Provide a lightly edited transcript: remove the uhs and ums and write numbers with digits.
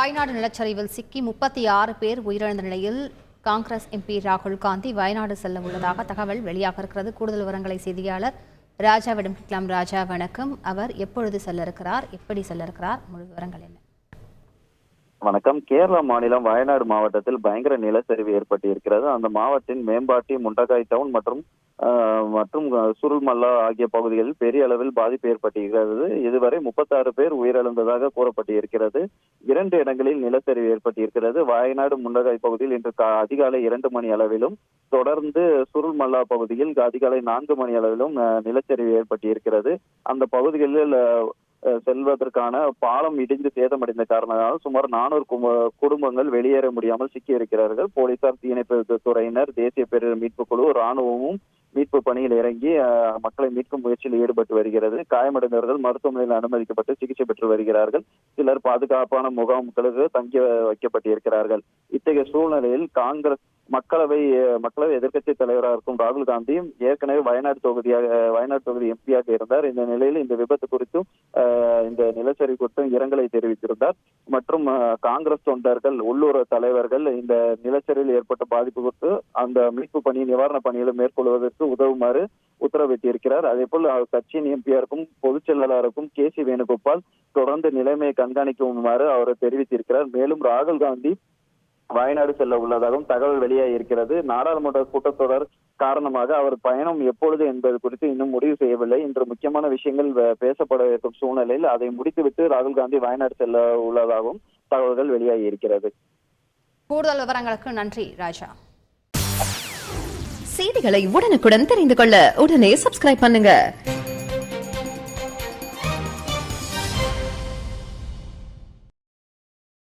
வயநாடு நிலச்சரிவில் சிக்கி 36 பேர் உயிரிழந்த நிலையில் காங்கிரஸ் எம்பி ராகுல் காந்தி வயநாடு செல்ல உள்ளதாக தகவல் வெளியாக இருக்கிறது. கூடுதல் விவரங்களை செய்தியாளர் ராஜாவிடம் கேட்கலாம். ராஜா, வணக்கம். அவர் எப்பொழுது செல்ல இருக்கிறார், எப்படி செல்ல இருக்கிறார், முழு விவரங்கள் என்ன? வணக்கம். கேரள மாநிலம் வயநாடு மாவட்டத்தில் பயங்கர நிலச்சரிவு ஏற்பட்டு இருக்கிறது. அந்த மாவட்டத்தின் மேம்பாட்டி, முண்டகாய் டவுன் மற்றும் சுருள்மல்லா ஆகிய பகுதிகளில் பெரிய அளவில் பாதிப்பு ஏற்பட்டிருக்கிறது. இதுவரை 36 பேர் உயிரிழந்ததாக கூறப்பட்டு இருக்கிறது. 2 இடங்களில் நிலச்சரிவு ஏற்பட்டிருக்கிறது. வயநாடு முண்டகாய் பகுதியில் இன்று அதிகாலை 2 மணி அளவிலும், தொடர்ந்து சுருள்மல்லா பகுதியில் அதிகாலை 4 மணி அளவிலும் நிலச்சரிவு ஏற்பட்டிருக்கிறது. அந்த பகுதிகளில் செல்வதற்கான பாலம் இடிந்து சேதமடைந்த காரணத்தால் சுமார் 400 குடும்பங்கள் வெளியேற முடியாமல் சிக்கியிருக்கிறார்கள். போலீசார், தீயணைப்பு துறையினர், தேசிய பேரிடர் மீட்பு குழு, ராணுவமும் மீட்பு பணியில் இறங்கி மக்களை மீட்கும் முயற்சியில் ஈடுபட்டு வருகிறது. காயமடைந்தவர்கள் மருத்துவமனையில் அனுமதிக்கப்பட்டு சிகிச்சை பெற்று வருகிறார்கள். சிலர் பாதுகாப்பான முகாம்களுக்கு தங்கி வைக்கப்பட்டிருக்கிறார்கள். இத்தகைய சூழ்நிலையில் காங்கிரஸ் மக்களவை எதிர்க்கட்சி தலைவராக இருக்கும் ராகுல் காந்தியும் ஏற்கனவே வயநாடு தொகுதி எம்பியாக இருந்தார். இந்த நிலையில் இந்த விபத்து குறித்தும் இந்த நிலச்சரிவு குறித்தும் இரங்கலை தெரிவித்திருந்தார். மற்றும் காங்கிரஸ் தொண்டர்கள், உள்ளூர் தலைவர்கள் இந்த நிலச்சரிவில் ஏற்பட்ட பாதிப்பு குறித்து அந்த மீட்பு பணி, நிவாரண பணிகளை மேற்கொள்வதற்கு உதவுமாறு உத்தரவிட்டிருக்கிறார். அதே போல் கட்சியின் எம்பியாருக்கும் பொதுச் செயலாளருக்கும் KC வேணுகோபால் தொடர்ந்து நிலைமையை கண்காணிக்குமாறு அவர் தெரிவித்திருக்கிறார். மேலும் ராகுல் காந்தி வயநாடு செல்ல உள்ளதாகவும் தகவல் வெளியாகி இருக்கிறது. நாடாளுமன்ற கூட்டத்தொடர் காரணமாக அவர் பயணம் எப்பொழுது என்பது குறித்து இன்னும் முடிவு செய்யவில்லை. இன்று முக்கியமான விஷயங்கள் பேசப்பட இருக்கும் சூழ்நிலையில் அதை முடித்துவிட்டு ராகுல் காந்தி வயநாடு செல்ல உள்ளதாகவும் தகவல்கள் வெளியாகி இருக்கிறது. கூடுதல் விவரங்களுக்கு நன்றி ராஜா. செய்திகளை உடனுக்குடன் தெரிந்து கொள்ள உடனே சப்ஸ்கிரைப் பண்ணுங்க.